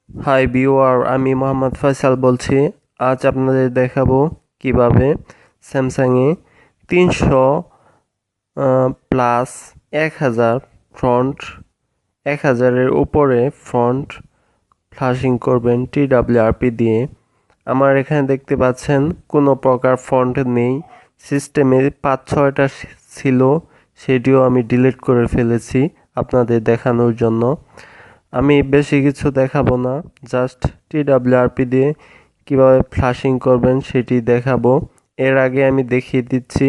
High viewer, আমি মোহাম্মদ ফয়সাল বলছি। আজ আপনাদের দেখাবো কিভাবে স্যামসাংয়ে 300 প্লাস 1000 ফ্রন্ট 1000-এর উপরে ফ্রন্ট ফ্লাশিং করবেন TWRP দিয়ে। আমার এখানে দেখতে পাচ্ছেন কোনো প্রকার ফন্ট নেই, সিস্টেমে 5-6টা ছিল, সেটিও আমি ডিলিট করে ফেলেছি আপনাদের দেখানোর জন্য। আমি বেশি কিছু দেখাবো না, জাস্ট TWRP দিয়ে কিভাবে ফ্লাশিং করবেন সেটি দেখাবো। এর আগে আমি দেখিয়ে দিচ্ছি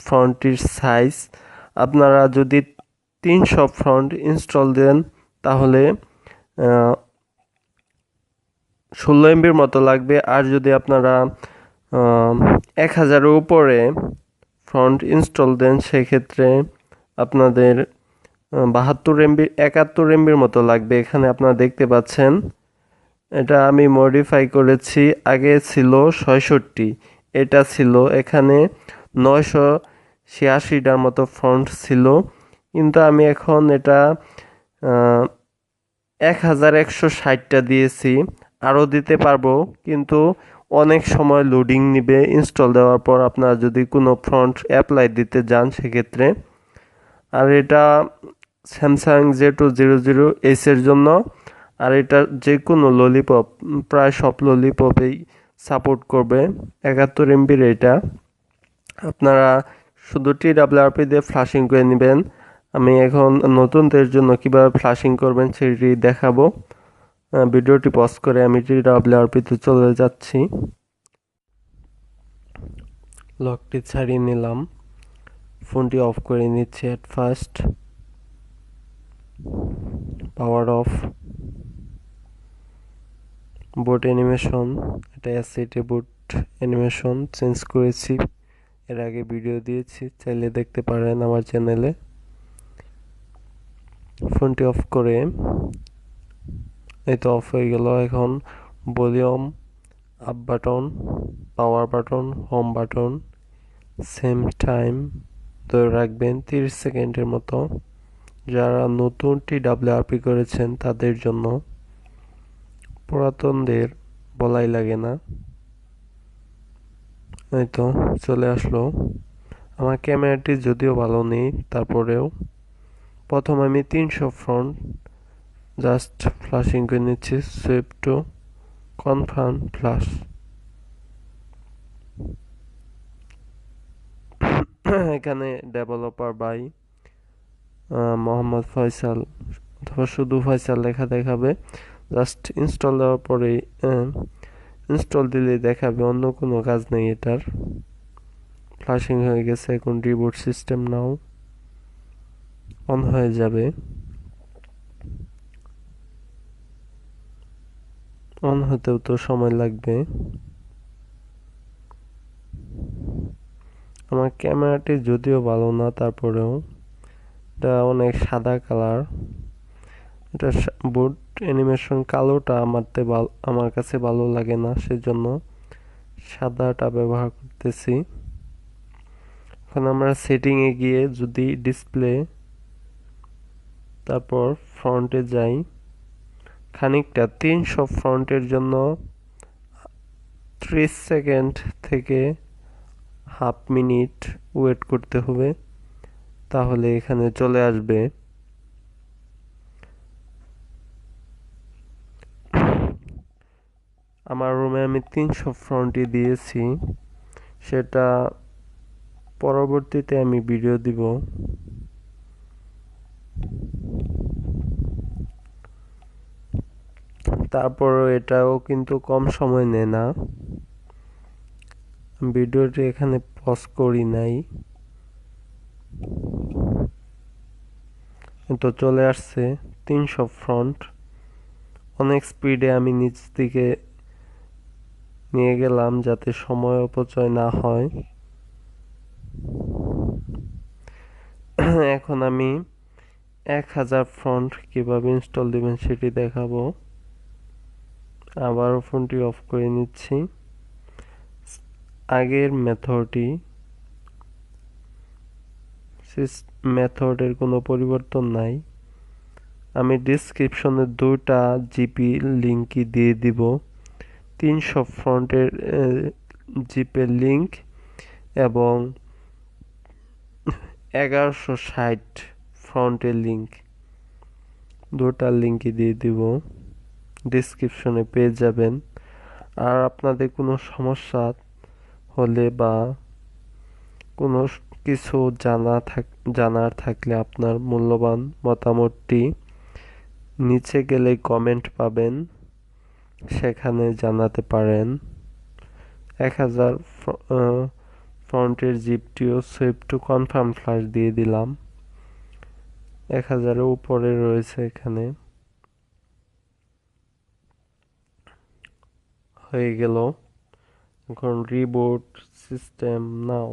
ফন্টটির সাইজ। আপনারা যদি 300 ফন্ট ইনস্টল দেন তাহলে 16 MBর মতো লাগবে। আর যদি আপনারা 1000-এর উপরে ফন্ট ইনস্টল দেন সেক্ষেত্রে আপনাদের 72 MB 71 MBর মতো লাগবে। এখানে আপনারা দেখতে পাচ্ছেন এটা আমি মডিফাই করেছি। আগে ছিল 66, এটা ছিল এখানে 986টার মতো ফন্ট ছিল, কিন্তু আমি এখন এটা 1160টা দিয়েছি। আরও দিতে পারবো, কিন্তু অনেক সময় লোডিং নিবে ইনস্টল দেওয়ার পর আপনারা যদি কোনো ফন্ট অ্যাপ্লাই দিতে যান সেক্ষেত্রে। আর এটা স্যামসাং J200 এর জন্য। আর এটা যে কোনো ললিপপ, প্রায় সব ললিপপেই সাপোর্ট করবে 71 MBর। এটা আপনারা শুধু TWRP দিয়ে ফ্লাশিং করে নেবেন। আমি এখন নতুনদের জন্য কিভাবে ফ্লাশিং করবেন সেটি দেখাবো। ভিডিওটি পজ করে আমি TWRP-তে চলে যাচ্ছি। লকটি ছাড়িয়ে নিলাম, ফোনটি অফ করে নিচ্ছি। At first power of, boot animation, এটা অ্যাসিডে বুট অ্যানিমেশন চেঞ্জ করেছি, এর আগে ভিডিও দিয়েছি, চাইলে দেখতে পারেন আমার চ্যানেলে। ফোনটি অফ করে এই তো অফ হয়ে গেল। এখন volume up button, power button, home button same time ধরে রাখবেন 30 সেকেন্ডের মতো। যারা নতুন TWRP করেছেন তাদের জন্য, পুরাতনদের বলাই লাগে না। এই তো চলে আসলো। আমার ক্যামেরাটি যদিও ভালো নেই, তারপরেও প্রথম আমি 300 ফ্রন্ট জাস্ট ফ্লাশিং করে নিচ্ছি। Swipe to confirm flash. এখানে ডেভেলপার বাই মোহাম্মদ ফয়সাল অথবা শুধু ফয়সাল লেখা দেখাবে। জাস্ট ইনস্টল দেওয়ার পরেই ইনস্টল দিলেই দেখাবে, অন্য কোনো কাজ নেই এটার। ফ্লাশিং হয়ে গেছে, এখন রিবুট সিস্টেম নাও অন হয়ে যাবে। অন হতেও তো সময় লাগবে। আমার ক্যামেরাটি যদিও ভালো না, তারপরেও এটা অনেক সাদা কালার। এটা বুট অ্যানিমেশন কালোটা আমার কাছে ভালো লাগে না, সেজন্য সাদাটা ব্যবহার করতেছি। এখন আমরা সেটিংয়ে গিয়ে যদি ডিসপ্লে, তারপর ফ্রন্টে যাই, খানিকটা 300 ফ্রন্টের জন্য 30 সেকেন্ড থেকে হাফ মিনিট ওয়েট করতে হবে, তাহলে এখানে চলে আসবে। আমার রুমে আমি 300 ফ্রন্টই দিয়েছি, সেটা পরবর্তীতে আমি ভিডিও দিব। তারপরও এটাও কিন্তু কম সময় নেয় না। ভিডিওটি এখানে পজ করি নাই, তো চলে আসছে 300 ফ্রন্ট। অনেক স্পিডে আমি নিচ দিকে নিয়ে গেলাম যাতে সময় অপচয় না হয়। এখন আমি 1000 ফ্রন্ট কিভাবে ইনস্টল দিবেন সেটি দেখাবো। আবারও ফোনটি অফ করে নিচ্ছি। আগের মেথডের কোনো পরিবর্তন নাই। আমি ডিসক্রিপশনে 2টা জিপি লিঙ্কই দিয়ে দিব। 300 ফ্রন্টের জিপে লিঙ্ক এবং 1160 ফ্রন্টের লিঙ্ক, 2টা লিঙ্কই দিয়ে দিব, ডিসক্রিপশনে পেয়ে যাবেন। আর আপনাদের কোনো সমস্যা হলে বা কোনো কিছু জানার থাকলে আপনার মূল্যবান মতামতটি নিচে গেলে কমেন্ট পাবেন, সেখানে জানাতে পারেন। 1000 ফ্রন্টের জিপটিও সুইপ টু কনফার্ম ফ্লাশ দিয়ে দিলাম। 1000-এর উপরে রয়েছে এখানে। হয়ে গেল। এখন রিবুট সিস্টেম নাও,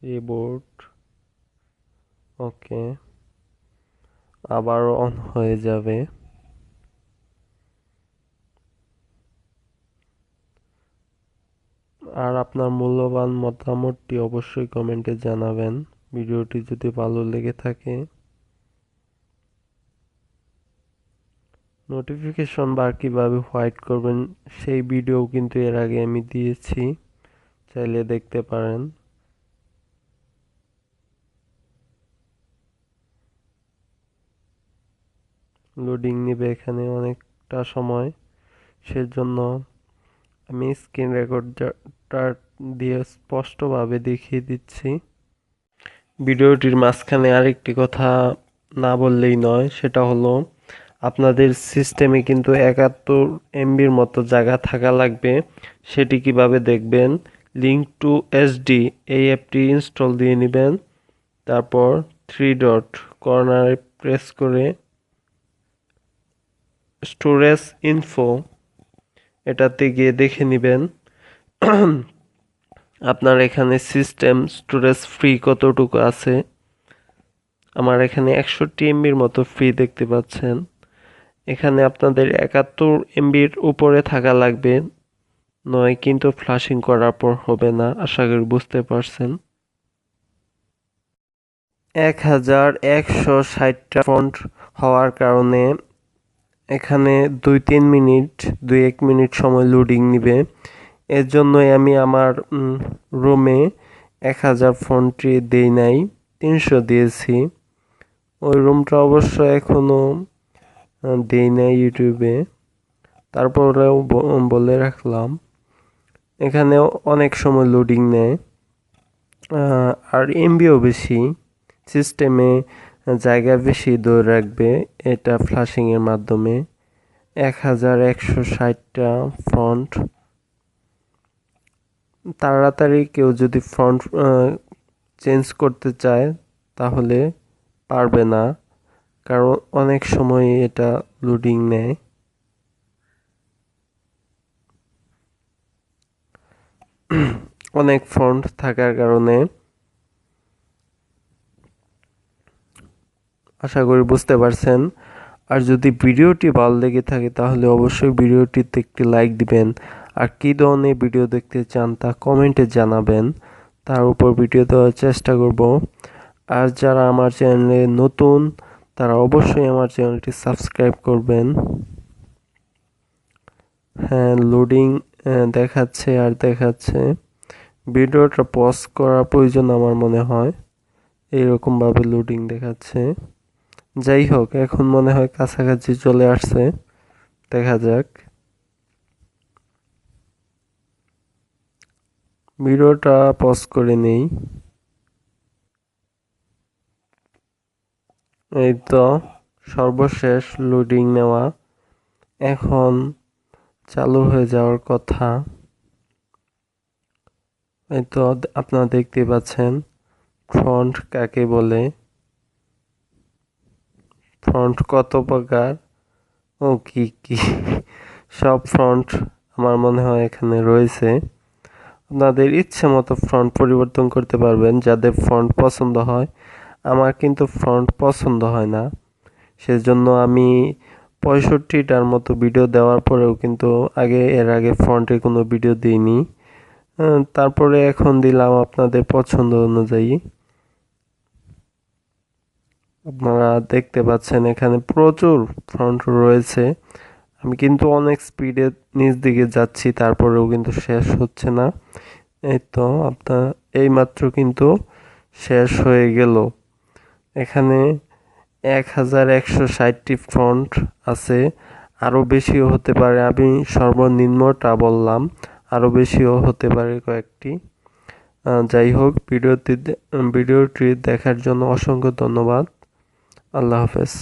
রিবুট, ওকে, আবার অন হয়ে যাবে। আর আপনার মূল্যবান মতামতটি অবশ্যই কমেন্টে জানাবেন। ভিডিওটি যদি ভালো লেগে থাকে নোটিফিকেশন বার কিভাবে হোয়াইট করবেন সেই ভিডিও কিন্তু এর আগে আমি দিয়েছি, চাইলে দেখতে পারেন। লোডিং নেবে এখানে অনেকটা সময়, সেজন্য আমি স্ক্রিন রেকর্ডারটা দিয়ে স্পষ্টভাবে দেখিয়ে দিচ্ছি। ভিডিওটির মাঝখানে আরেকটি কথা না বললেই নয়, সেটা হলো আপনাদের সিস্টেমে কিন্তু 71 এমবির মতো জায়গা থাকা লাগবে। সেটি কিভাবে দেখবেন, লিঙ্ক টু এসডি এই অ্যাপটি ইনস্টল দিয়ে নেবেন। তারপর 3 ডট কর্নারে প্রেস করে স্টোরেজ ইনফো এটাতে গিয়ে দেখে নেবেন আপনার এখানে সিস্টেম স্টোরেজ ফ্রি কতটুকু আছে। আমার এখানে 61 এমবির মতো ফ্রি দেখতে পাচ্ছেন। এখানে আপনাদের 71 এমবির উপরে থাকা লাগবে, নয় কিন্তু ফ্লাশিং করার পর হবে না। আশা করি বুঝতে পারছেন। 1160টা ফন্ট হওয়ার কারণে এখানে 2-1 মিনিট সময় লোডিং নিবে। এর জন্যই আমি আমার রুমে 1000 ফন্টটি দেই নাই, 300 দিয়েছি। ওই রুমটা অবশ্য এখনো দেই নাই ইউটিউবে, তারপরেও বলে রাখলাম। এখানে অনেক সময় লোডিং নেয় আর এমবিও বেশি, সিস্টেমে জায়গা বেশি ধরে রাখবে এটা ফ্লাশিংয়ের মাধ্যমে। 1160টা ফন্ট, তাড়াতাড়ি কেউ যদি ফন্ট চেঞ্জ করতে চায় তাহলে পারবে না, কারণ অনেক সময় এটা লোডিং নেয়। অনেক ফন্ট থাকার কারণে। আশা করি বুঝতে পারছেন। আর যদি ভিডিওটি ভালো লেগে থাকে তাহলে অবশ্যই ভিডিওটিতে একটি লাইক দিবেন। আর কী ধরনের ভিডিও দেখতে চান তা কমেন্টে জানাবেন, তার উপর ভিডিও দেওয়ার চেষ্টা করব। আর যারা আমার চ্যানেলে নতুন তারা অবশ্যই আমার চ্যানেলটি সাবস্ক্রাইব করবেন। হ্যাঁ, লোডিং দেখাচ্ছে আর দেখাচ্ছে। ভিডিওটা পজ করার প্রয়োজন আমার মনে হয়, এইরকমভাবে লোডিং দেখাচ্ছে। যাই হোক, এখন মনে হয় কাছাকাছি চলে আসছে, দেখা যাক। ভিডিওটা পজ করে নেই। এই তো সর্বশেষ লোডিং নেওয়া, এখন চালু হয়ে যাওয়ার কথা। এই তো আপনারা দেখতে পাচ্ছেন ফন্ট কাকে বলে, ফন্ট কত প্রকার ও কি কি সব ফন্ট আমার মনে হয় এখানে রয়েছে। আপনাদের ইচ্ছে মতো ফন্ট পরিবর্তন করতে পারবেন যাদের ফন্ট পছন্দ হয়। আমার কিন্তু ফন্ট পছন্দ হয় না, সেজন্য আমি 65টার মতো ভিডিও দেওয়ার পরেও কিন্তু এর আগে ফন্টের কোনো ভিডিও দিইনি। তারপরে এখন দিলাম আপনাদের পছন্দ অনুযায়ী। আপনারা দেখতে পাচ্ছেন এখানে প্রচুর ফ্রন্ট রয়েছে। আমি কিন্তু অনেক স্পিডে নিচ দিকে যাচ্ছি, তারপরেও কিন্তু শেষ হচ্ছে না। এই তো আপনার এইমাত্র কিন্তু শেষ হয়ে গেল। এখানে 1160টি ফ্রন্ট আছে, আরও বেশিও হতে পারে। আমি সর্বনিম্নটা বললাম, আরও বেশিও হতে পারে কয়েকটি। যাই হোক, ভিডিওটি দেখার জন্য অসংখ্য ধন্যবাদ। আল্লাহ হাফেজ।